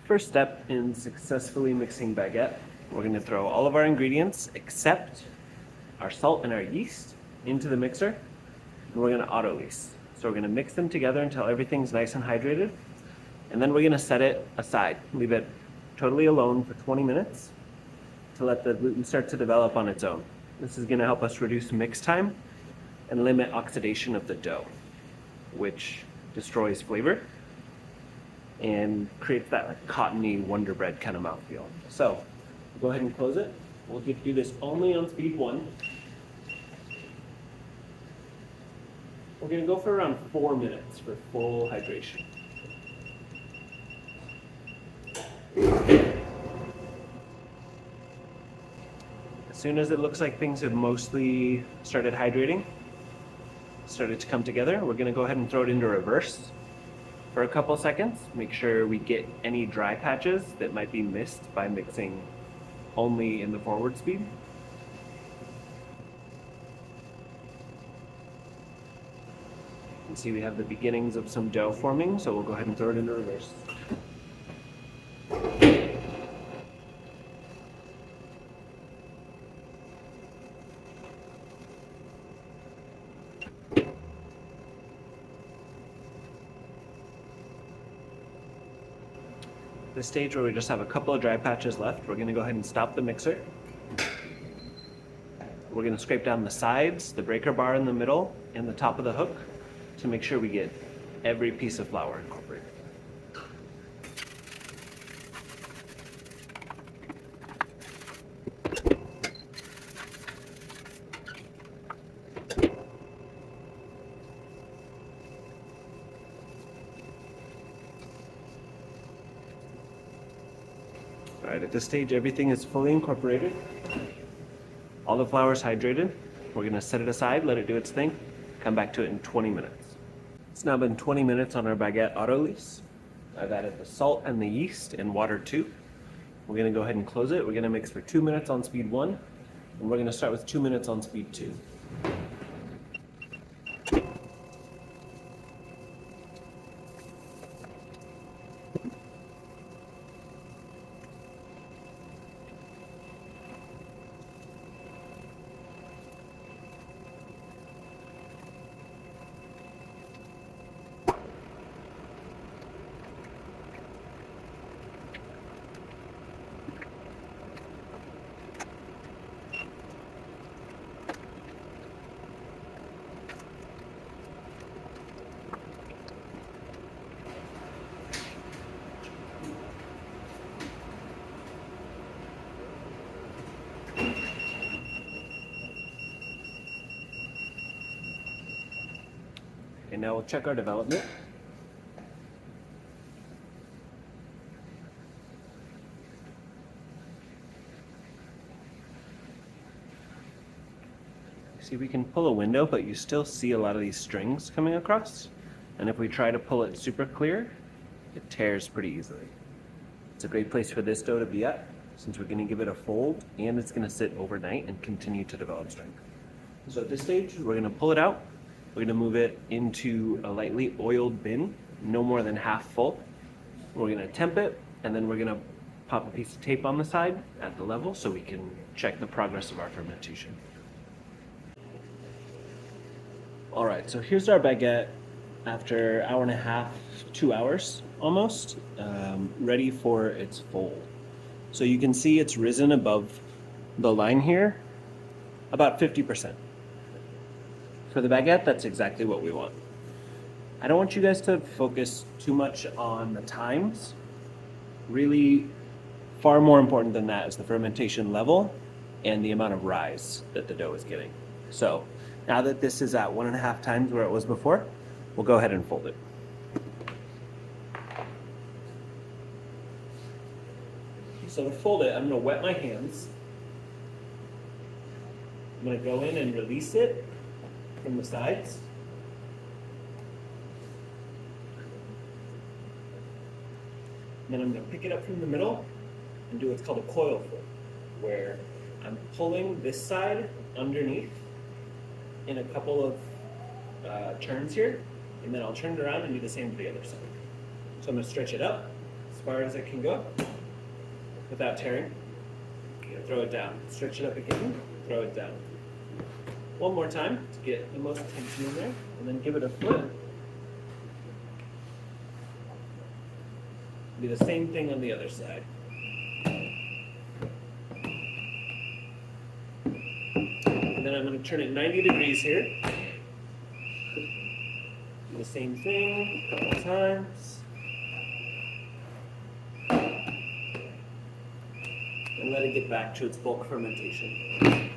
First step in successfully mixing baguette, we're going to throw all of our ingredients except our salt and our yeast into the mixer, and we're going to auto-lease. So we're going to mix them together until everything's nice and hydrated, and then we're going to set it aside, leave it totally alone for 20 minutes to let the gluten start to develop on its own. This is going to help us reduce mix time and limit oxidation of the dough, which destroys flavor and creates that like cottony Wonder Bread kind of mouthfeel. So go ahead and close it. We'll do this only on speed 1. We're going to go for around 4 minutes for full hydration. As soon as it looks like things have mostly started hydrating, started to come together, we're going to go ahead and throw it into reverse for a couple seconds. Make sure we get any dry patches that might be missed by mixing only in the forward speed. You can see we have the beginnings of some dough forming, so we'll go ahead and throw it into reverse. This stage where we just have a couple of dry patches left, we're going to go ahead and stop the mixer. We're going to scrape down the sides, the breaker bar in the middle, and the top of the hook to make sure we get every piece of flour incorporated. All right, at this stage, everything is fully incorporated. All the flour is hydrated. We're gonna set it aside, let it do its thing, come back to it in 20 minutes. It's now been 20 minutes on our baguette auto-lease. I've added the salt and the yeast and water too. We're gonna go ahead and close it. We're gonna mix for 2 minutes on speed 1, and we're gonna start with 2 minutes on speed 2. And now we'll check our development. See, we can pull a window, but you still see a lot of these strings coming across. And if we try to pull it super clear, it tears pretty easily. It's a great place for this dough to be at, since we're going to give it a fold and it's going to sit overnight and continue to develop strength. So at this stage, we're going to pull it out. We're going to move it into a lightly oiled bin, no more than half full. We're going to temp it, and then we're going to pop a piece of tape on the side at the level so we can check the progress of our fermentation. All right, so here's our baguette after hour and a half, 2 hours almost, ready for its fold. So you can see it's risen above the line here about 50%. For the baguette, that's exactly what we want. I don't want you guys to focus too much on the times. Really, far more important than that is the fermentation level and the amount of rise that the dough is getting. So now that this is at 1.5 times where it was before, we'll go ahead and fold it. So to fold it, I'm going to wet my hands. I'm going to go in and release it from the sides. And then I'm going to pick it up from the middle and do what's called a coil fold, where I'm pulling this side underneath in a couple of turns here, and then I'll turn it around and do the same to the other side. So I'm going to stretch it up, far as it can go without tearing. Throw it down. Stretch it up again, throw it down. One more time to get the most tension in there, and then give it a flip. Do the same thing on the other side. And then I'm going to turn it 90 degrees here. Do the same thing a couple times. And let it get back to its bulk fermentation.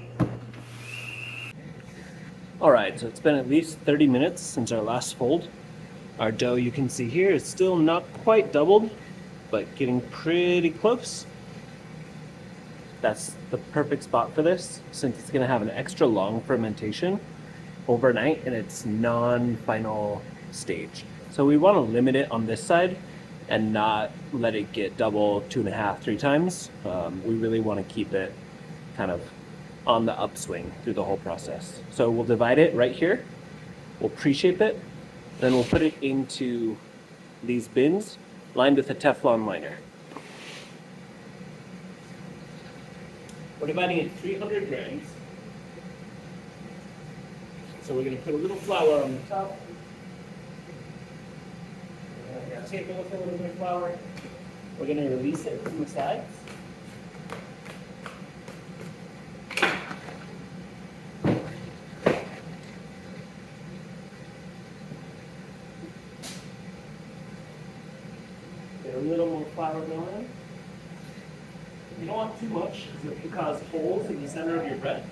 All right, so it's been at least 30 minutes since our last fold. Our dough, you can see here, is still not quite doubled, but getting pretty close. That's the perfect spot for this, since it's gonna have an extra long fermentation overnight in its non-final stage. So we wanna limit it on this side and not let it get double, 2.5, 3 times. We really wanna keep it kind of on the upswing through the whole process. So we'll divide it right here, we'll pre-shape it, then we'll put it into these bins lined with a Teflon liner. We're dividing it 300 grams. So we're going to put a little flour on the top. Tape it with a little bit of flour. We're going to release it from the sides. Get a little more flour going. You don't want too much because it can cause holes in the center of your bread.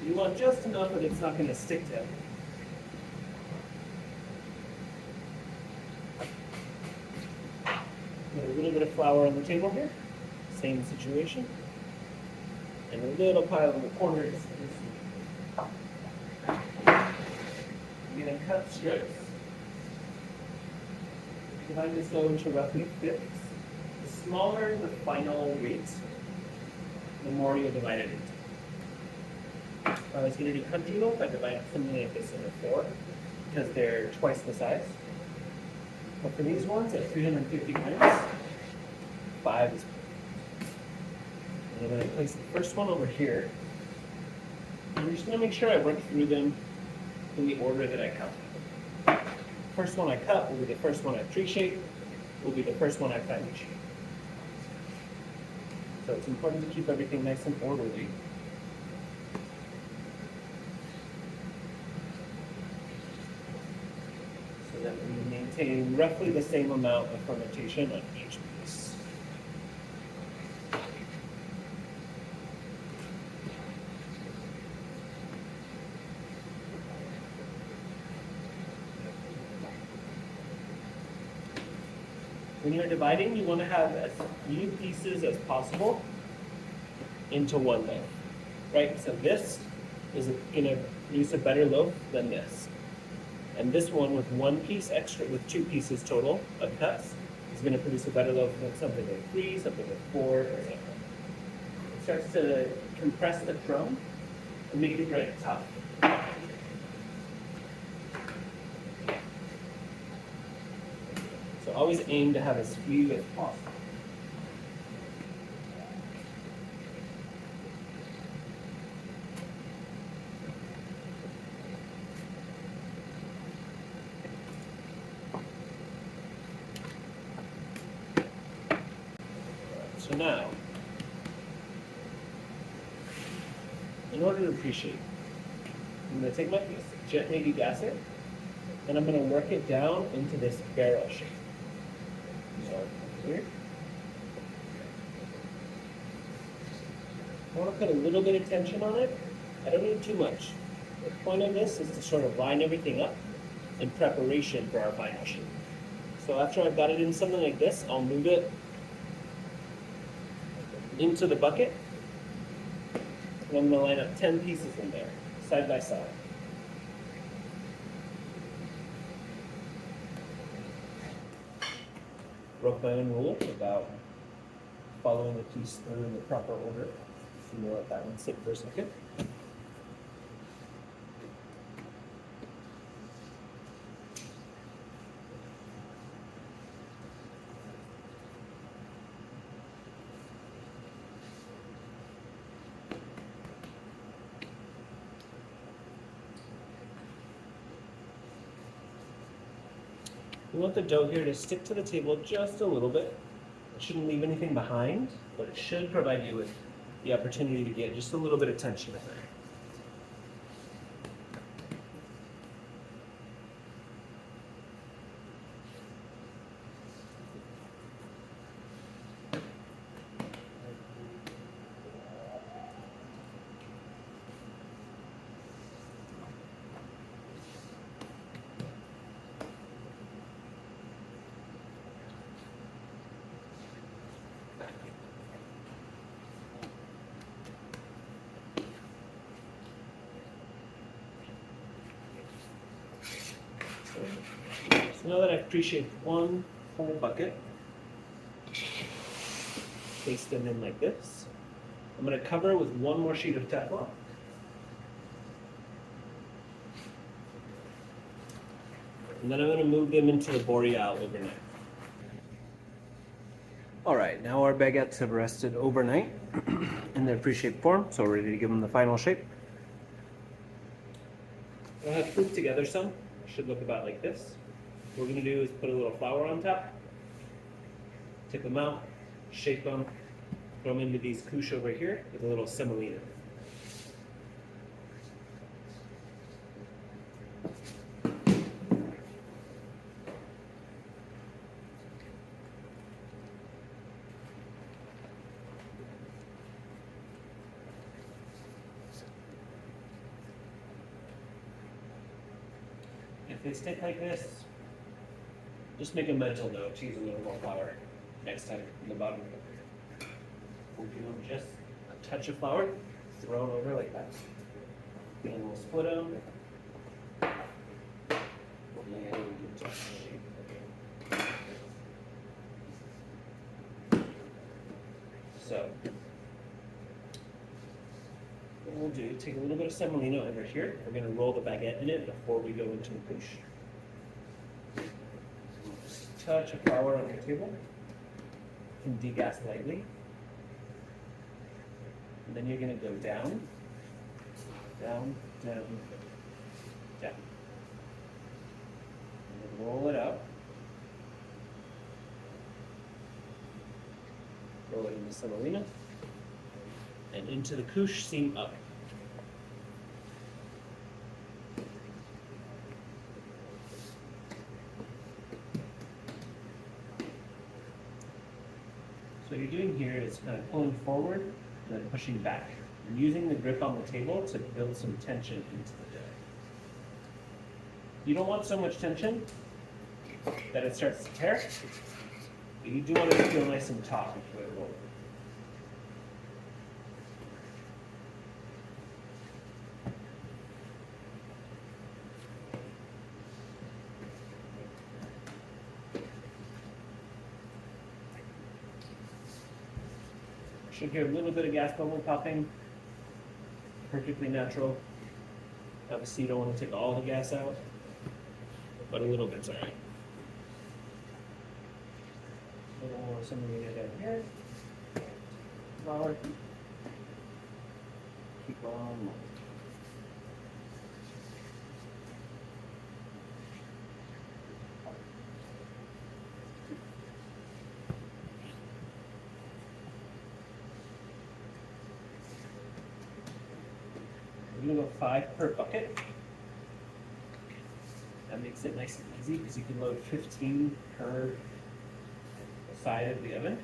You want just enough that it's not going to stick to it. Put a little bit of flour on the table here. Same situation. And a little pile in the corners. You're going to cut strips. Divide this dough into roughly fifths. The smaller the final weight, the more you'll divide it into. If I was going to do country loaf, I'd divide something like this into 4 because they're twice the size. But for these ones at 350 grams, 5 is perfect. And I'm going to place the first one over here. I'm just going to make sure I work through them in the order that I cut them. First one I cut will be the first one I pre-shape, will be the first one I finally shape. So it's important to keep everything nice and orderly. So that we maintain roughly the same amount of fermentation on each piece. When you're dividing, you want to have as few pieces as possible into one loaf, right? So this is going to produce a better loaf than this. And this one with 1 piece extra, with 2 pieces total of cuts, is going to produce a better loaf than something with 3, something with 4, etc. It starts to compress the crumb and make the bread tough. So always aim to have as few as possible. So now, in order to appreciate, I'm going to take my piece, gently degas it, and I'm going to work it down into this barrel shape. So here. I want to put a little bit of tension on it. I don't need too much. The point of this is to sort of line everything up in preparation for our final shape. So after I've got it in something like this, I'll move it into the bucket. And I'm going to line up 10 pieces in there, side by side. Broke my own rule about following the piece through in the proper order. I'm going to let that one sit for a second. We want the dough here to stick to the table just a little bit. It shouldn't leave anything behind, but it should provide you with the opportunity to get just a little bit of tension in there. So now that I've pre-shaped one whole bucket, place them in like this. I'm going to cover with one more sheet of Teflon. And then I'm going to move them into the Boreal overnight. All right, now our baguettes have rested overnight in their pre-shaped form, so we're ready to give them the final shape. I'll have grouped together some. Should look about like this. What we're going to do is put a little flour on top, tip them out, shape them, throw them into these couches over here with a little semolina. If they stick like this, just make a mental note to use a little more flour next time in the bottom. We'll do just a touch of flour thrown over like that. And we'll split them. So, what we'll do, take a little bit of semolina over here. We're going to roll the baguette in it before we go into the couche. Touch of flour on your table. You can degas lightly. And then you're going to go down, down, down, down. And then roll it out. Roll it in the semolina. And into the couche, seam up. So what you're doing here is kind of pulling forward and then pushing back. You're using the grip on the table to build some tension into the dough. You don't want so much tension that it starts to tear, but you do want it to feel nice and taut before it rolls. Should hear a little bit of gas bubble popping. Perfectly natural. Obviously, you don't want to take all the gas out, but a little bit's alright. A little more semolina down here. Flour. Keep on. We're going to go 5 per bucket. That makes it nice and easy because you can load 15 per side of the oven.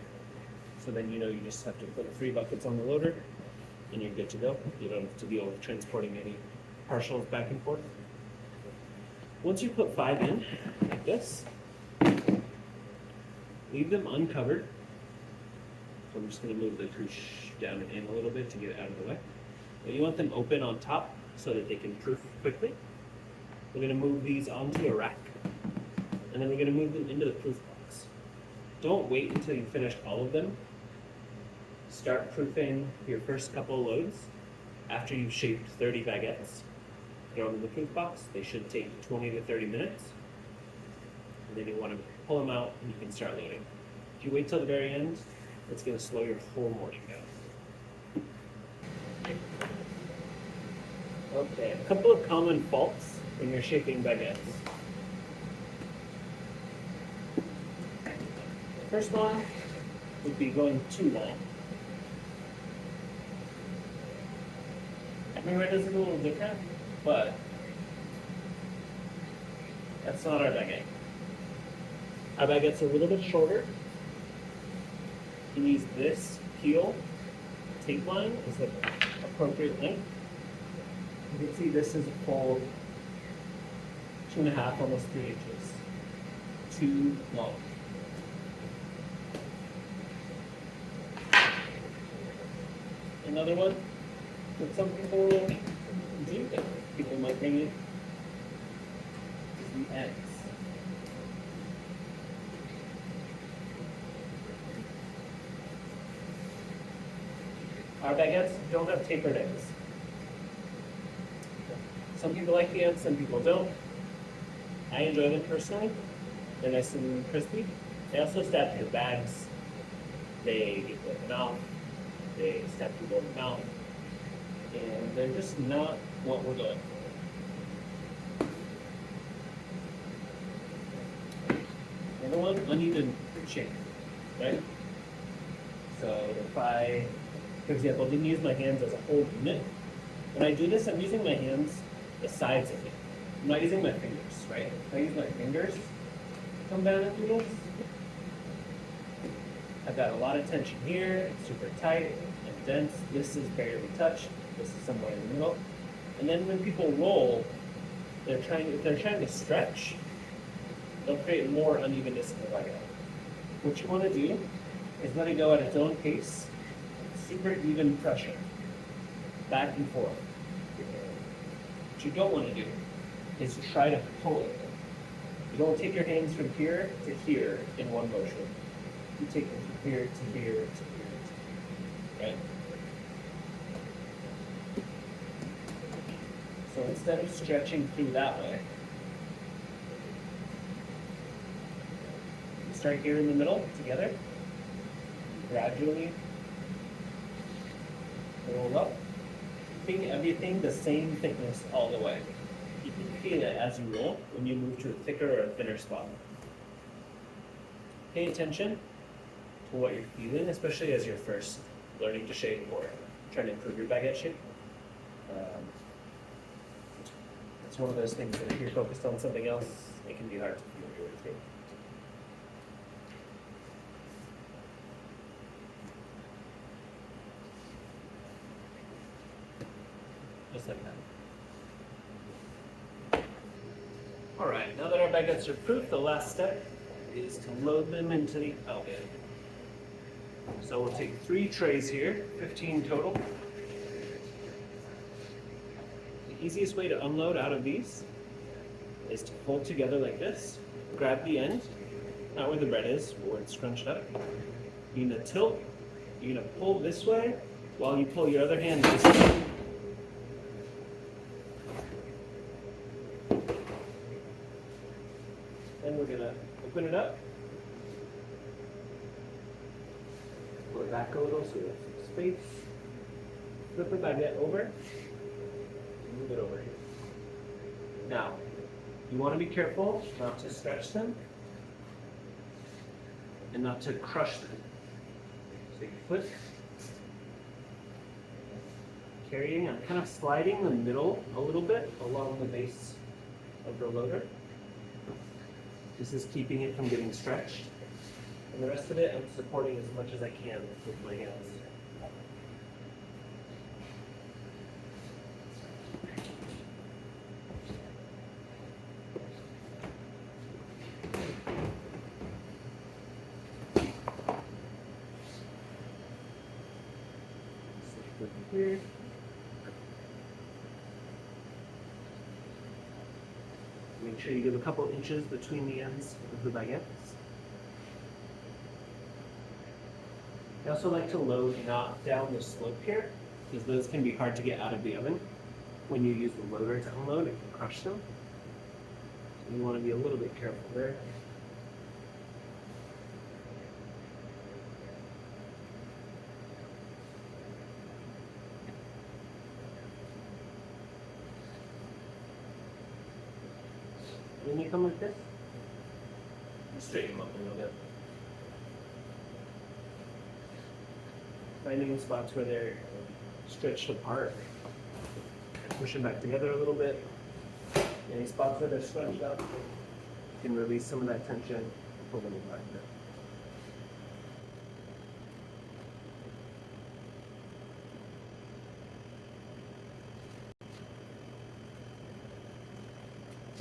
So then you know you just have to put 3 buckets on the loader and you're good to go. You don't have to deal with transporting any partials back and forth. Once you put 5 in, like this, leave them uncovered. So I'm just going to move the couche down and in a little bit to get it out of the way. But you want them open on top so that they can proof quickly. We're going to move these onto a rack, and then we're going to move them into the proof box. Don't wait until you've finished all of them. Start proofing your first couple loads after you've shaped 30 baguettes. Throw them in the proof box. They should take 20 to 30 minutes. And then you want to pull them out and you can start loading. If you wait till the very end, it's going to slow your whole morning down. Okay, a couple of common faults when you're shaping baguettes. First one would be going too long. Everywhere does it a little different, but that's not our baguette. Our baguette's a little bit shorter. You use this peel tape line as the appropriate length. You can see this is a full 2.5, almost 3 inches. Too long. Another one that some people do that people might bring in is the ends. Our baguettes don't have tapered ends. Some people like the ends, some people don't. I enjoy them personally. They're nice and crispy. They also stab through bags. They get in the mouth. They stab people in the mouth. And they're just not what we're going for. Another one, uneven shape, right? So if I, for example, didn't use my hands as a whole unit, when I do this, I'm using my hands, the sides of it. I'm not using my fingers, right? If I use my fingers to come down and do this, I've got a lot of tension here, it's super tight and dense. This is barely touched. This is somewhere in the middle. And then when people roll, if they're trying to stretch, they'll create more unevenness in the baguette. What you want to do is let it go at its own pace, super even pressure, back and forth. What you don't want to do is try to pull it. You don't take your hands from here to here in one motion. You take them from here to here to here to here, right? So instead of stretching through that way, you start here in the middle together, gradually roll up, keeping everything the same thickness all the way. You can feel it as you roll when you move to a thicker or a thinner spot. Pay attention to what you're feeling, especially as you're first learning to shape or trying to improve your baguette shape. It's one of those things that if you're focused on something else, it can be hard to feel your way through. Just like that. All right, now that our baguettes are proof, the last step is to load them into the oven. So we'll take 3 trays here, 15 total. The easiest way to unload out of these is to fold together like this, grab the end, not where the bread is, but where it's scrunched up. You're gonna tilt, you're gonna pull this way while you pull your other hand this way. Then we're gonna open it up. Pull it back a little so we have some space. Flip the baguette over. Move it over here. Now, you want to be careful not to stretch them and not to crush them. So you flip, carrying and kind of sliding the middle a little bit along the base of the loader. This is keeping it from getting stretched. And the rest of it, I'm supporting as much as I can with my hands. Here. Make sure you give a couple inches between the ends of the baguettes. I also like to load not down the slope here, because those can be hard to get out of the oven. When you use the loader to unload, it can crush them. So you want to be a little bit careful there. When they come like this, you straighten them up a little bit. Finding spots where they're stretched apart. Push them back together a little bit. Any spots where they're scrunched up, you can release some of that tension and pull them apart.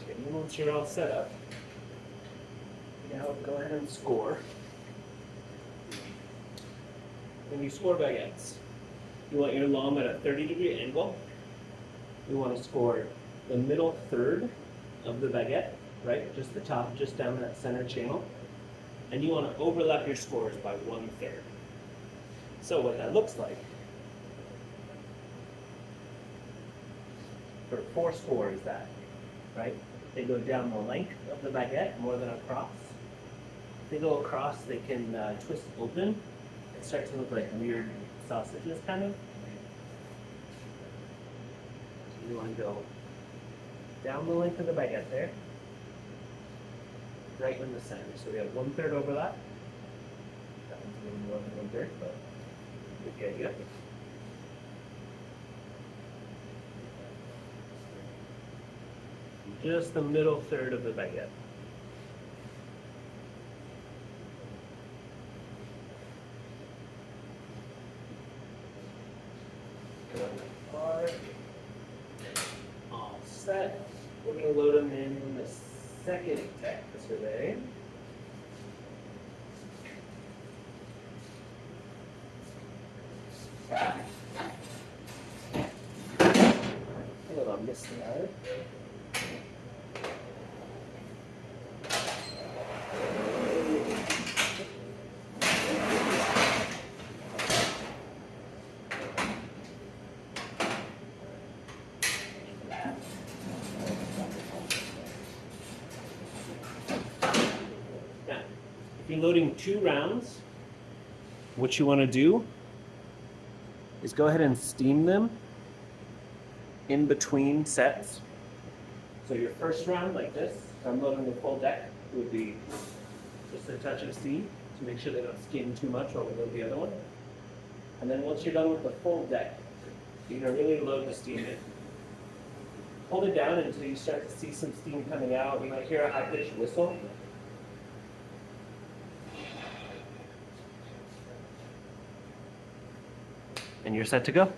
Okay, once you're all set up, now go ahead and score. When you score baguettes, you want your lamb at a 30-degree angle. You want to score the middle third of the baguette, right? Just the top, just down that center channel. And you want to overlap your scores by 1/3. So what that looks like, for 4 scores that, right? They go down the length of the baguette more than across. If they go across, they can twist open and start to look like weird sausages, kind of. So you want to go down the length of the baguette there, right in the center. So we have 1/3 overlap. That one's a little more than 1/3, but okay, yeah. Just the middle third of the baguette. All set. We're going to load them in the second tech survey. Hold on, this side. If you're loading 2 rounds, what you want to do is go ahead and steam them in between sets. So your first round, like this, if I'm loading the full deck, would be just a touch of steam to make sure they don't skim too much while we load the other one. And then once you're done with the full deck, you're going to really load the steam in. Hold it down until you start to see some steam coming out. You might hear a high-pitched whistle. And you're set to go.